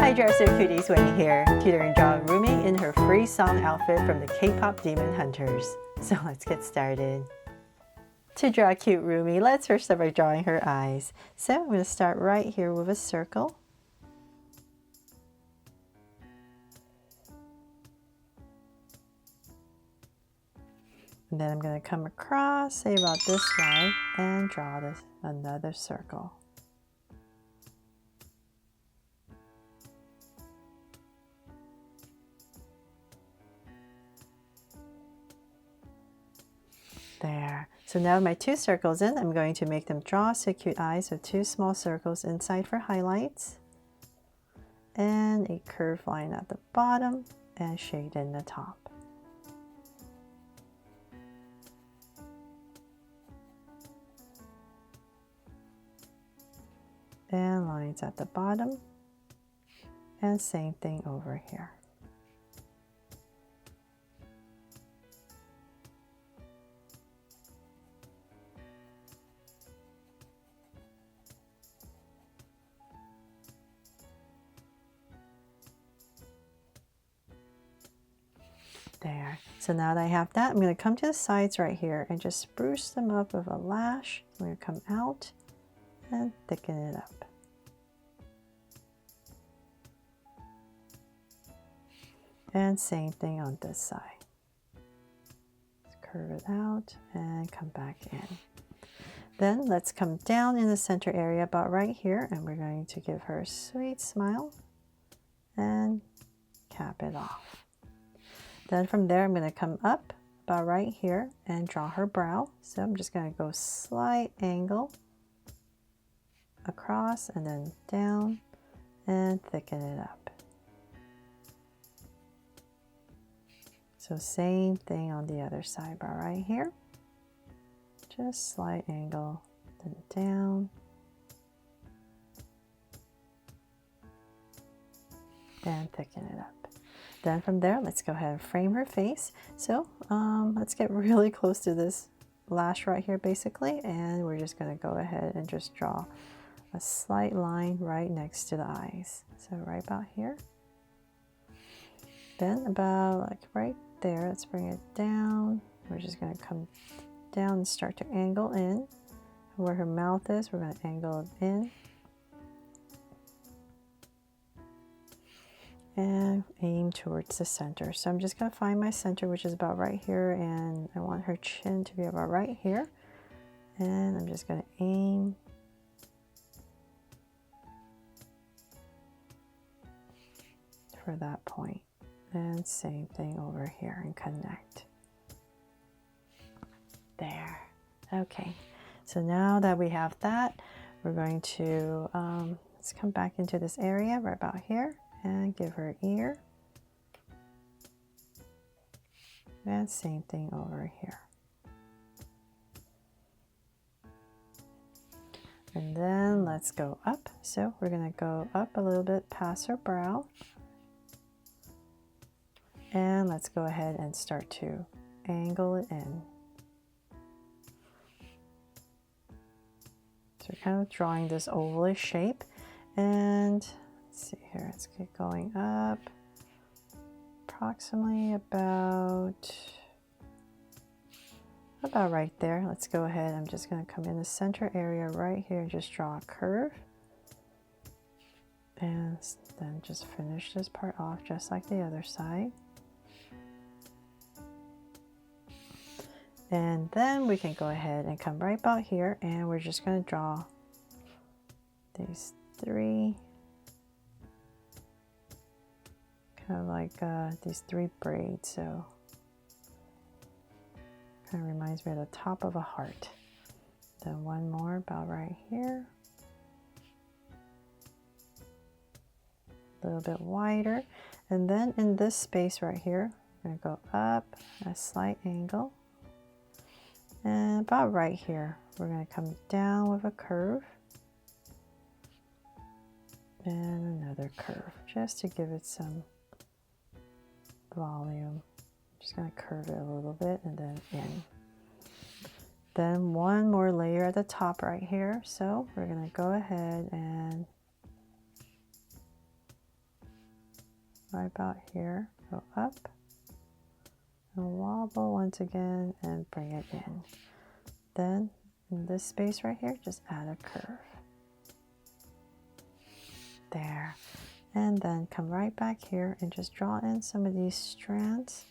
Hi Dresser Cuties, Wendy here, tutoring drawing Rumi in her free song outfit from the K-pop Demon Hunters. So let's get started. To draw cute Rumi, let's first start by drawing her eyes. So I'm going to start right here with a circle. And then I'm going to come across, say about this way, and draw another circle. There. So now my two circles in, I'm going to make them draw so cute eyes with two small circles inside for highlights. And a curved line at the bottom and shade in the top. And lines at the bottom. And same thing over here. There. So now that I have that, I'm going to come to the sides right here and just spruce them up with a lash. I'm going to come out and thicken it up. And same thing on this side. Just curve it out and come back in. Then let's come down in the center area about right here, and we're going to give her a sweet smile and cap it off. Then from there, I'm going to come up about right here and draw her brow. So I'm just going to go slight angle across and then down and thicken it up. So same thing on the other side, about right here. Just slight angle, then down. And thicken it up. Then from there, let's go ahead and frame her face. So let's get really close to this lash right here basically, and we're just going to go ahead and just draw a slight line right next to the eyes. So right about here. Then about like right there, let's bring it down. We're just going to come down and start to angle in. Where her mouth is, we're going to angle it in. And aim towards the center. So I'm just going to find my center, which is about right here, and I want her chin to be about right here. And I'm just going to aim for that point. And same thing over here and connect. There. Okay. So now that we have that, we're going to let's come back into this area right about here. And give her ear. And same thing over here. And then let's go up. So we're going to go up a little bit past her brow. And let's go ahead and start to angle it in. So we're kind of drawing this ovalish shape. And let's see here, let's get going up approximately about right there. Let's go ahead. I'm just going to come in the center area right here and just draw a curve. And then just finish this part off just like the other side. And then we can go ahead and come right about here, and we're just going to draw these three kind of like these three braids, so kind of reminds me of the top of a heart. Then one more about right here, a little bit wider, and then in this space right here, I'm going to go up a slight angle, and about right here, we're going to come down with a curve and another curve, just to give it some volume. I'm just going to curve it a little bit and then in. Then one more layer at the top right here. So we're going to go ahead and right about here, go up and wobble once again and bring it in. Then in this space right here, just add a curve. There. And then come right back here and just draw in some of these strands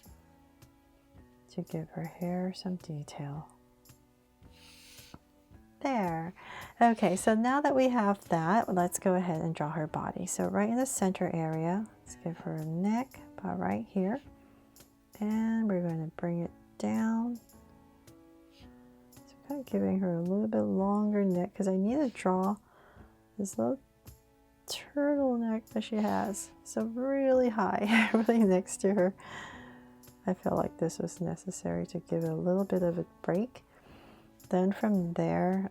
to give her hair some detail. There. Okay, so now that we have that, let's go ahead and draw her body. So right in the center area, let's give her a neck about right here. And we're going to bring it down. So kind of giving her a little bit longer neck because I need to draw this little turtleneck that she has. So really high, really next to her. I felt like this was necessary to give it a little bit of a break. Then from there,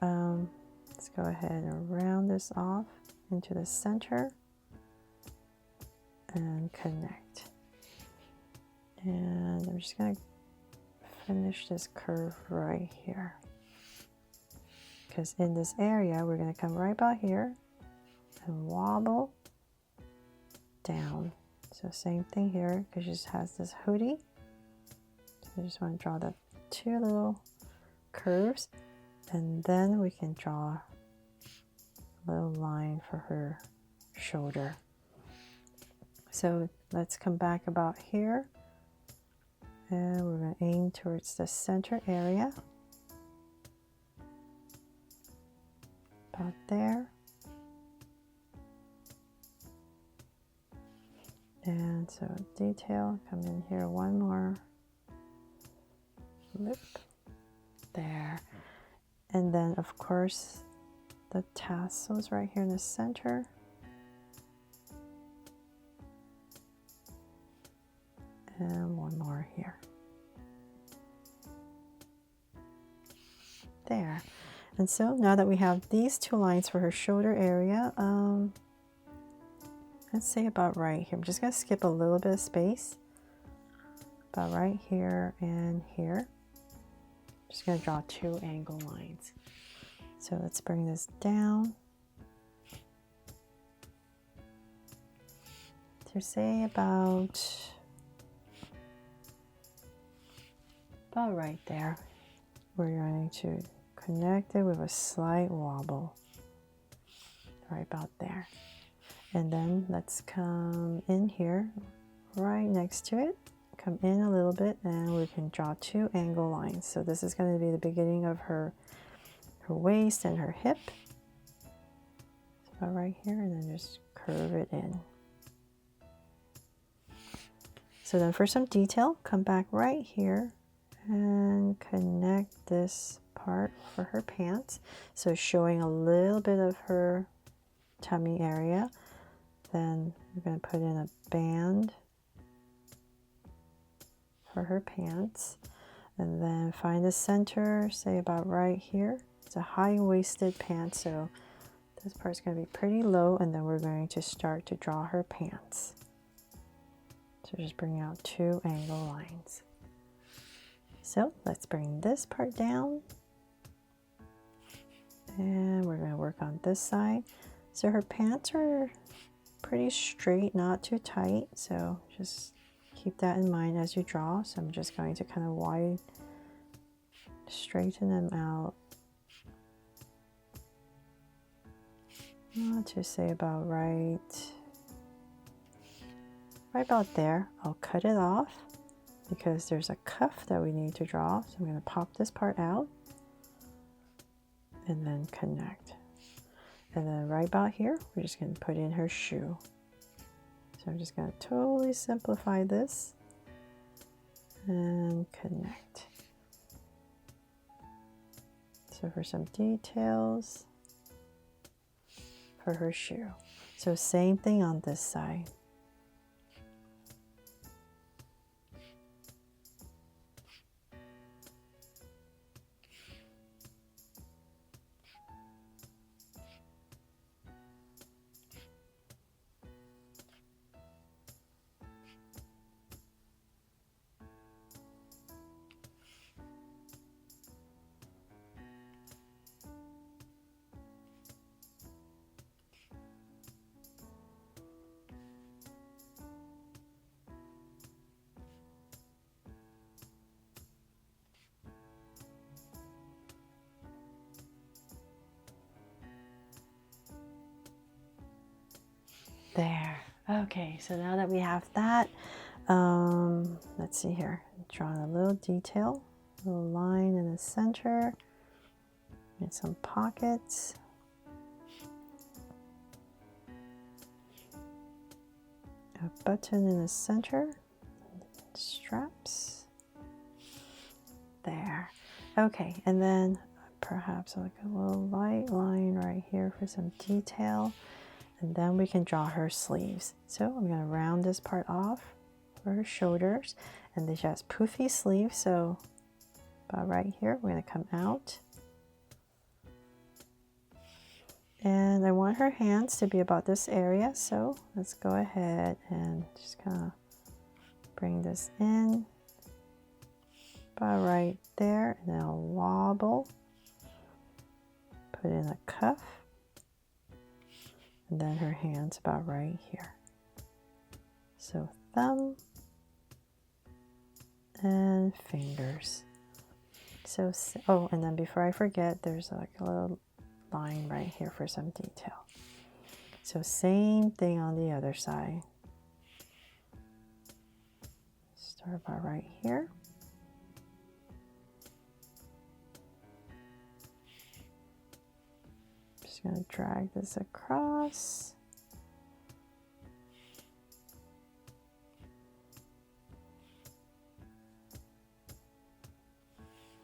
let's go ahead and round this off into the center and connect. And I'm just going to finish this curve right here. Because in this area, we're going to come right about here and wobble down. So same thing here, because she just has this hoodie. So I just want to draw the two little curves, and then we can draw a little line for her shoulder. So let's come back about here, and we're going to aim towards the center area, about there. And so detail, come in here one more lip. There. And then of course the tassels right here in the center. And one more here. There. And so now that we have these two lines for her shoulder area, let's say about right here. I'm just going to skip a little bit of space. About right here and here. Just going to draw two angle lines. So let's bring this down to say about right there. We're going to connect it with a slight wobble right about there. And then let's come in here right next to it. Come in a little bit and we can draw two angle lines. So this is going to be the beginning of her waist and her hip. So about right here, and then just curve it in. So then for some detail, come back right here and connect this part for her pants. So showing a little bit of her tummy area. Then we're going to put in a band for her pants, and then find the center, say about right here. It's a high-waisted pant, so this part's going to be pretty low, and then we're going to start to draw her pants. So just bring out two angle lines. So let's bring this part down, and we're going to work on this side. So her pants are pretty straight, not too tight, so just keep that in mind as you draw. So I'm just going to kind of straighten them out. To say about right about there. I'll cut it off because there's a cuff that we need to draw. So I'm going to pop this part out and then connect. And then right about here, we're just going to put in her shoe. So I'm just going to totally simplify this and connect. So for some details for her shoe. So same thing on this side. There. Okay, so now that we have that, let's see here. Drawing a little detail, a little line in the center, and some pockets. A button in the center, straps. There. Okay, and then perhaps like a little light line right here for some detail. And then we can draw her sleeves. So I'm going to round this part off for her shoulders. And then she has poofy sleeves, so about right here, we're going to come out. And I want her hands to be about this area, so let's go ahead and just kind of bring this in. About right there, and then I'll wobble. Put in a cuff. And then her hands about right here. So thumb and fingers. So, oh, and then before I forget, there's like a little line right here for some detail. So same thing on the other side. Start about right here. Just going to drag this across.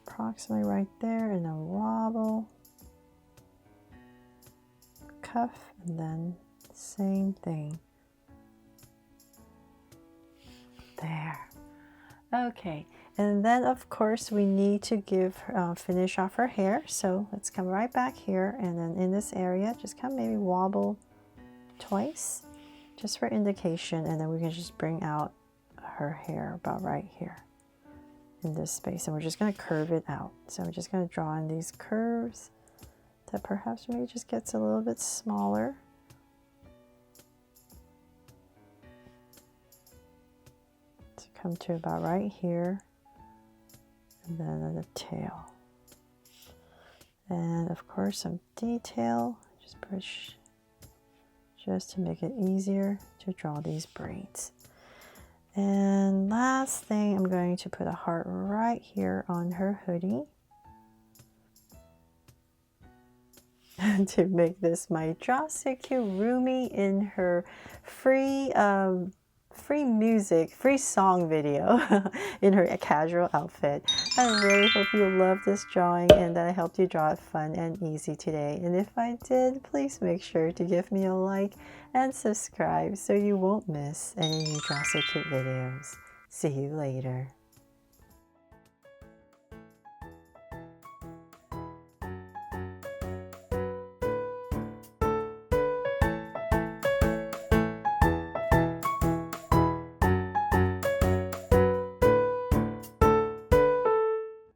Approximately right there, and then wobble, cuff, and then same thing. There. Okay, and then of course we need to finish off her hair. So let's come right back here, and then in this area, just kind of maybe wobble twice, just for indication, and then we can just bring out her hair about right here in this space, and we're just going to curve it out. So we're just going to draw in these curves that perhaps maybe just gets a little bit smaller. To come to about right here, and then at the tail. And of course some detail, just push just to make it easier to draw these braids. And last thing, I'm going to put a heart right here on her hoodie to make this my Draw So Cute Rumi in her free song video in her casual outfit. I really hope you love this drawing and that I helped you draw it fun and easy today. And if I did, please make sure to give me a like and subscribe so you won't miss any new Draw So Cute videos. See you later.